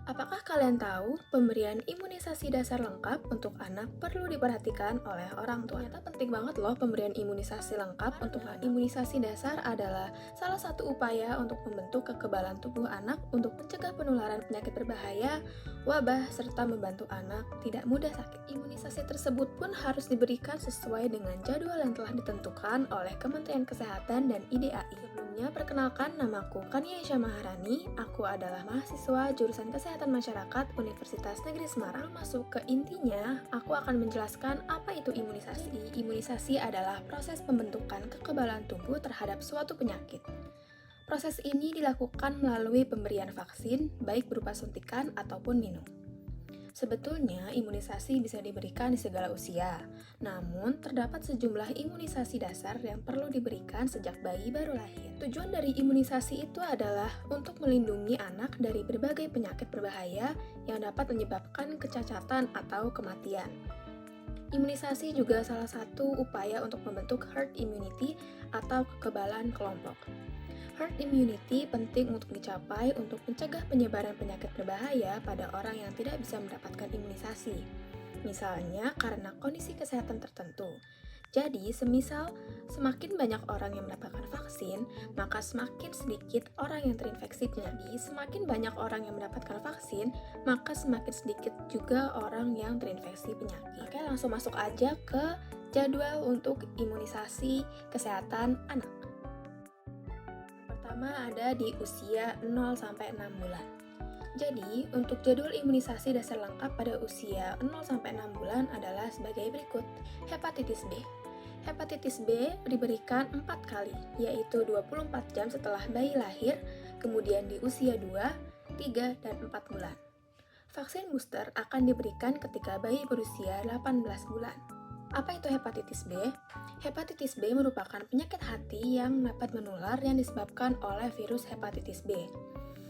Apakah kalian tahu pemberian imunisasi dasar lengkap untuk anak perlu diperhatikan oleh orang tua? Ternyata penting banget loh pemberian imunisasi lengkap untuk anak. Imunisasi dasar adalah salah satu upaya untuk membentuk kekebalan tubuh anak untuk mencegah penularan penyakit berbahaya, wabah, serta membantu anak tidak mudah sakit. Imunisasi tersebut pun harus diberikan sesuai dengan jadwal yang telah ditentukan oleh Kementerian Kesehatan dan IDAI. Sebelumnya, perkenalkan namaku Kania Isya Maharani. Aku adalah mahasiswa jurusan Kesehatan Masyarakat Universitas Negeri Semarang. Masuk ke intinya, aku akan menjelaskan apa itu imunisasi. Imunisasi adalah proses pembentukan kekebalan tubuh terhadap suatu penyakit. Proses ini dilakukan melalui pemberian vaksin, baik berupa suntikan ataupun minum. Sebetulnya, imunisasi bisa diberikan di segala usia. Namun, terdapat sejumlah imunisasi dasar yang perlu diberikan sejak bayi baru lahir. Tujuan dari imunisasi itu adalah untuk melindungi anak dari berbagai penyakit berbahaya yang dapat menyebabkan kecacatan atau kematian. Imunisasi juga salah satu upaya untuk membentuk herd immunity atau kekebalan kelompok. Herd immunity penting untuk dicapai untuk mencegah penyebaran penyakit berbahaya pada orang yang tidak bisa mendapatkan imunisasi. Misalnya karena kondisi kesehatan tertentu. Jadi, semisal semakin banyak orang yang mendapatkan vaksin, maka semakin sedikit orang yang terinfeksi penyakit. Semakin banyak orang yang mendapatkan vaksin, maka semakin sedikit juga orang yang terinfeksi penyakit. Oke, langsung masuk aja ke jadwal untuk imunisasi kesehatan anak. Pertama ada di usia 0-6 bulan. Jadi, untuk jadwal imunisasi dasar lengkap pada usia 0-6 bulan adalah sebagai berikut. Hepatitis B. Hepatitis B diberikan 4 kali, yaitu 24 jam setelah bayi lahir, kemudian di usia 2, 3, dan 4 bulan. Vaksin booster akan diberikan ketika bayi berusia 18 bulan. Apa itu hepatitis B? Hepatitis B merupakan penyakit hati yang dapat menular yang disebabkan oleh virus hepatitis B.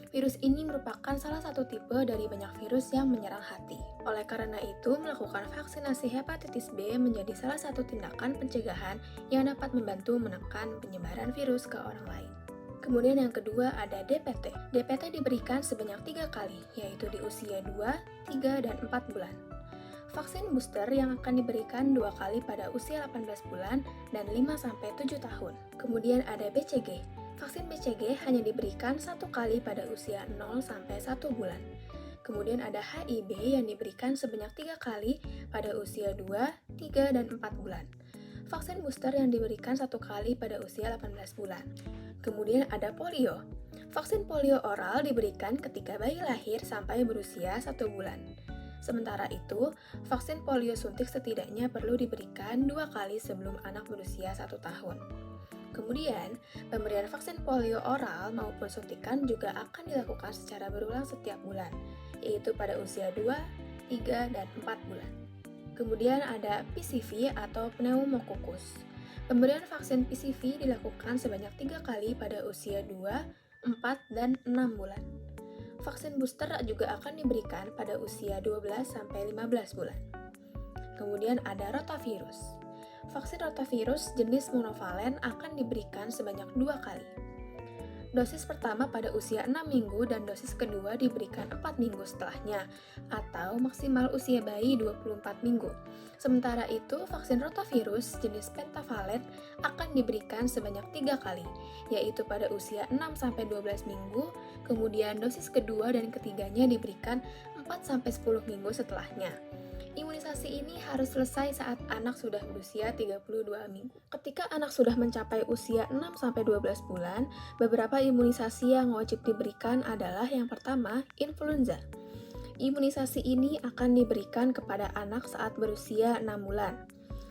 Virus ini merupakan salah satu tipe dari banyak virus yang menyerang hati. Oleh karena itu, melakukan vaksinasi hepatitis B menjadi salah satu tindakan pencegahan yang dapat membantu menekan penyebaran virus ke orang lain. Kemudian yang kedua ada DPT. DPT diberikan sebanyak 3 kali, yaitu di usia 2, 3, dan 4 bulan. Vaksin booster yang akan diberikan 2 kali pada usia 18 bulan dan 5-7 tahun. Kemudian ada BCG. Vaksin BCG hanya diberikan 1 kali pada usia 0-1 bulan. Kemudian ada HIB yang diberikan sebanyak 3 kali pada usia 2, 3, dan 4 bulan. Vaksin booster yang diberikan 1 kali pada usia 18 bulan. Kemudian ada polio. Vaksin polio oral diberikan ketika bayi lahir sampai berusia 1 bulan. Sementara itu, vaksin polio suntik setidaknya perlu diberikan 2 kali sebelum anak berusia 1 tahun. Kemudian, pemberian vaksin polio oral maupun suntikan juga akan dilakukan secara berulang setiap bulan, yaitu pada usia 2, 3, dan 4 bulan. Kemudian ada PCV atau pneumokokus. Pemberian vaksin PCV dilakukan sebanyak 3 kali pada usia 2, 4, dan 6 bulan. Vaksin booster juga akan diberikan pada usia 12-15 bulan. Kemudian ada rotavirus. Vaksin rotavirus jenis monovalen akan diberikan sebanyak 2 kali. Dosis pertama pada usia 6 minggu dan dosis kedua diberikan 4 minggu setelahnya, atau maksimal usia bayi 24 minggu. Sementara itu, vaksin rotavirus jenis pentavalen akan diberikan sebanyak 3 kali, yaitu pada usia 6-12 minggu, kemudian dosis kedua dan ketiganya diberikan 4-10 minggu setelahnya. Imunisasi ini harus selesai saat anak sudah berusia 32 minggu. Ketika anak sudah mencapai usia 6-12 bulan, beberapa imunisasi yang wajib diberikan adalah yang pertama, influenza. Imunisasi ini akan diberikan kepada anak saat berusia 6 bulan.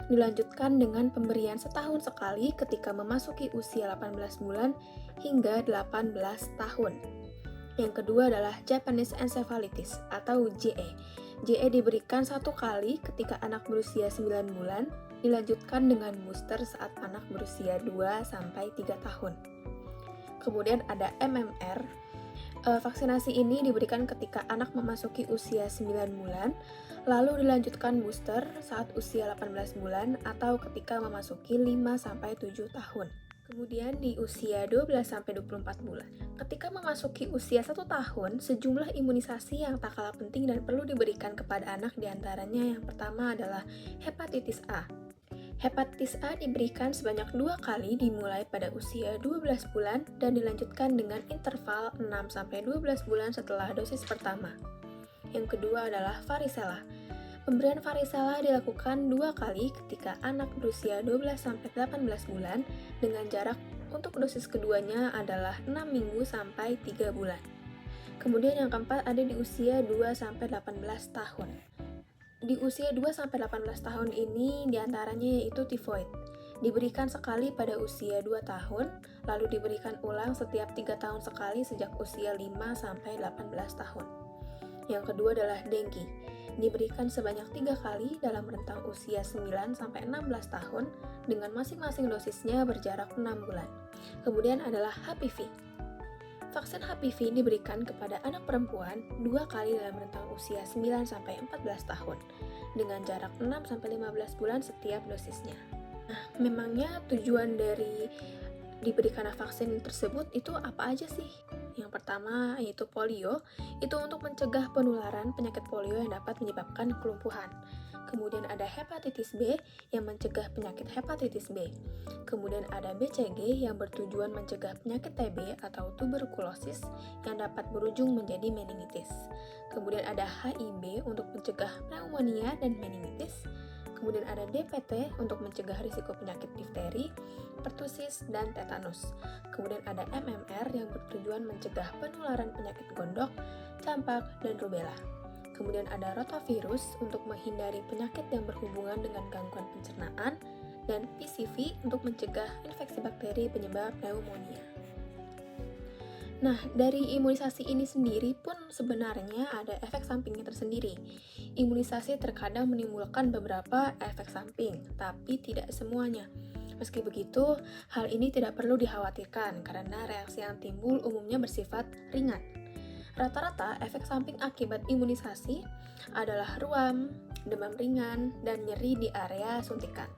Dilanjutkan dengan pemberian setahun sekali ketika memasuki usia 18 bulan hingga 18 tahun. Yang kedua adalah Japanese Encephalitis atau JE. JE diberikan 1 kali ketika anak berusia 9 bulan, dilanjutkan dengan booster saat anak berusia 2-3 tahun. Kemudian ada MMR. Vaksinasi ini diberikan ketika anak memasuki usia 9 bulan, lalu dilanjutkan booster saat usia 18 bulan atau ketika memasuki 5-7 tahun. Kemudian di usia 12-24 bulan. Ketika memasuki usia 1 tahun, sejumlah imunisasi yang tak kalah penting dan perlu diberikan kepada anak diantaranya yang pertama adalah hepatitis A. Hepatitis A diberikan sebanyak 2 kali dimulai pada usia 12 bulan dan dilanjutkan dengan interval 6-12 bulan setelah dosis pertama. Yang kedua adalah varicella. Pemberian varicella dilakukan 2 kali ketika anak berusia 12-18 bulan dengan jarak untuk dosis keduanya adalah 6 minggu sampai 3 bulan. Kemudian yang keempat ada di usia 2-18 tahun. Di usia 2-18 tahun ini diantaranya yaitu tifoid. Diberikan sekali pada usia 2 tahun, lalu diberikan ulang setiap 3 tahun sekali sejak usia 5-18 tahun. Yang kedua adalah dengue. Diberikan sebanyak 3 kali dalam rentang usia 9-16 tahun dengan masing-masing dosisnya berjarak 6 bulan. Kemudian adalah HPV. Vaksin HPV diberikan kepada anak perempuan 2 kali dalam rentang usia 9-14 tahun dengan jarak 6-15 bulan setiap dosisnya. Nah, memangnya tujuan dari diberikan vaksin tersebut itu apa aja sih? Yang pertama yaitu polio, itu untuk mencegah penularan penyakit polio yang dapat menyebabkan kelumpuhan. Kemudian ada hepatitis B yang mencegah penyakit hepatitis B. Kemudian ada BCG yang bertujuan mencegah penyakit TB atau tuberkulosis yang dapat berujung menjadi meningitis. Kemudian ada HIB untuk mencegah pneumonia dan meningitis. Kemudian ada DPT untuk mencegah risiko penyakit difteri, pertusis, dan tetanus. Kemudian ada MMR yang bertujuan mencegah penularan penyakit gondok, campak, dan rubella. Kemudian ada rotavirus untuk menghindari penyakit yang berhubungan dengan gangguan pencernaan, dan PCV untuk mencegah infeksi bakteri penyebab pneumonia. Nah, dari imunisasi ini sendiri pun sebenarnya ada efek sampingnya tersendiri. Imunisasi terkadang menimbulkan beberapa efek samping, tapi tidak semuanya. Meski begitu, hal ini tidak perlu dikhawatirkan karena reaksi yang timbul umumnya bersifat ringan. Rata-rata efek samping akibat imunisasi adalah ruam, demam ringan, dan nyeri di area suntikan.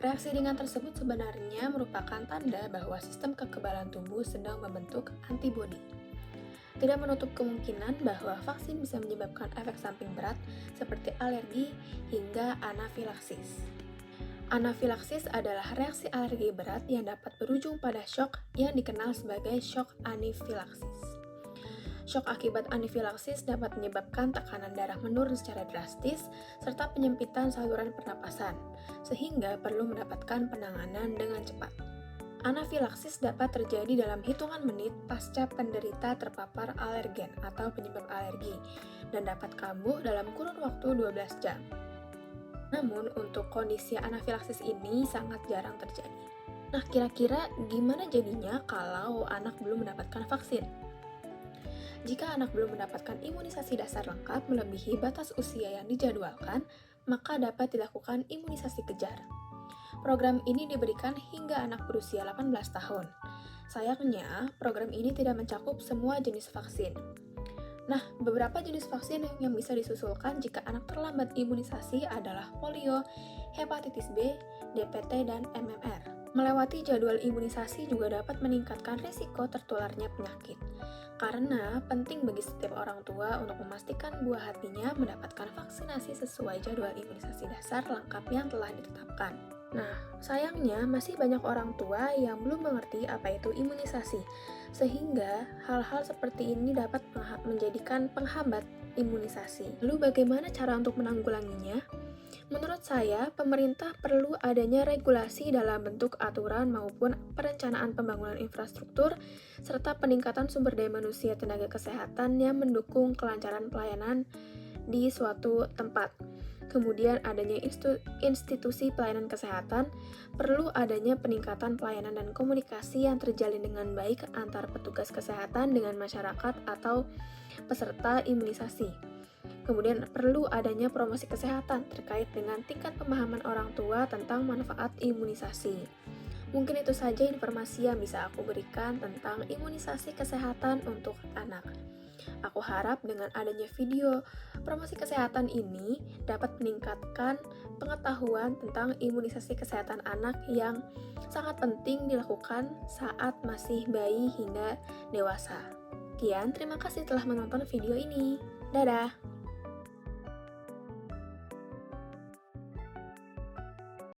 Reaksi ringan tersebut sebenarnya merupakan tanda bahwa sistem kekebalan tubuh sedang membentuk antibodi. Tidak menutup kemungkinan bahwa vaksin bisa menyebabkan efek samping berat seperti alergi hingga anafilaksis. Anafilaksis adalah reaksi alergi berat yang dapat berujung pada shock yang dikenal sebagai shock anafilaksis. Shock akibat anafilaksis dapat menyebabkan tekanan darah menurun secara drastis serta penyempitan saluran pernapasan, sehingga perlu mendapatkan penanganan dengan cepat. Anafilaksis dapat terjadi dalam hitungan menit pasca penderita terpapar alergen atau penyebab alergi dan dapat kambuh dalam kurun waktu 12 jam. Namun, untuk kondisi anafilaksis ini sangat jarang terjadi. Nah, kira-kira gimana jadinya kalau anak belum mendapatkan vaksin? Jika anak belum mendapatkan imunisasi dasar lengkap melebihi batas usia yang dijadwalkan, maka dapat dilakukan imunisasi kejar. Program ini diberikan hingga anak berusia 18 tahun. Sayangnya, program ini tidak mencakup semua jenis vaksin. Nah, beberapa jenis vaksin yang bisa disusulkan jika anak terlambat imunisasi adalah polio, hepatitis B, DPT, dan MMR. Melewati jadwal imunisasi juga dapat meningkatkan risiko tertularnya penyakit. Karena penting bagi setiap orang tua untuk memastikan buah hatinya mendapatkan vaksinasi sesuai jadwal imunisasi dasar lengkap yang telah ditetapkan. Nah, sayangnya masih banyak orang tua yang belum mengerti apa itu imunisasi, sehingga hal-hal seperti ini dapat menjadikan penghambat imunisasi. Lalu bagaimana cara untuk menanggulanginya? Menurut saya, pemerintah perlu adanya regulasi dalam bentuk aturan maupun perencanaan pembangunan infrastruktur, serta peningkatan sumber daya manusia tenaga kesehatan yang mendukung kelancaran pelayanan di suatu tempat. Kemudian adanya institusi pelayanan kesehatan, perlu adanya peningkatan pelayanan dan komunikasi yang terjalin dengan baik antar petugas kesehatan dengan masyarakat atau peserta imunisasi. Kemudian perlu adanya promosi kesehatan terkait dengan tingkat pemahaman orang tua tentang manfaat imunisasi. Mungkin itu saja informasi yang bisa aku berikan tentang imunisasi kesehatan untuk anak. Aku harap dengan adanya video promosi kesehatan ini dapat meningkatkan pengetahuan tentang imunisasi kesehatan anak yang sangat penting dilakukan saat masih bayi hingga dewasa. Sekian, terima kasih telah menonton video ini. Dadah!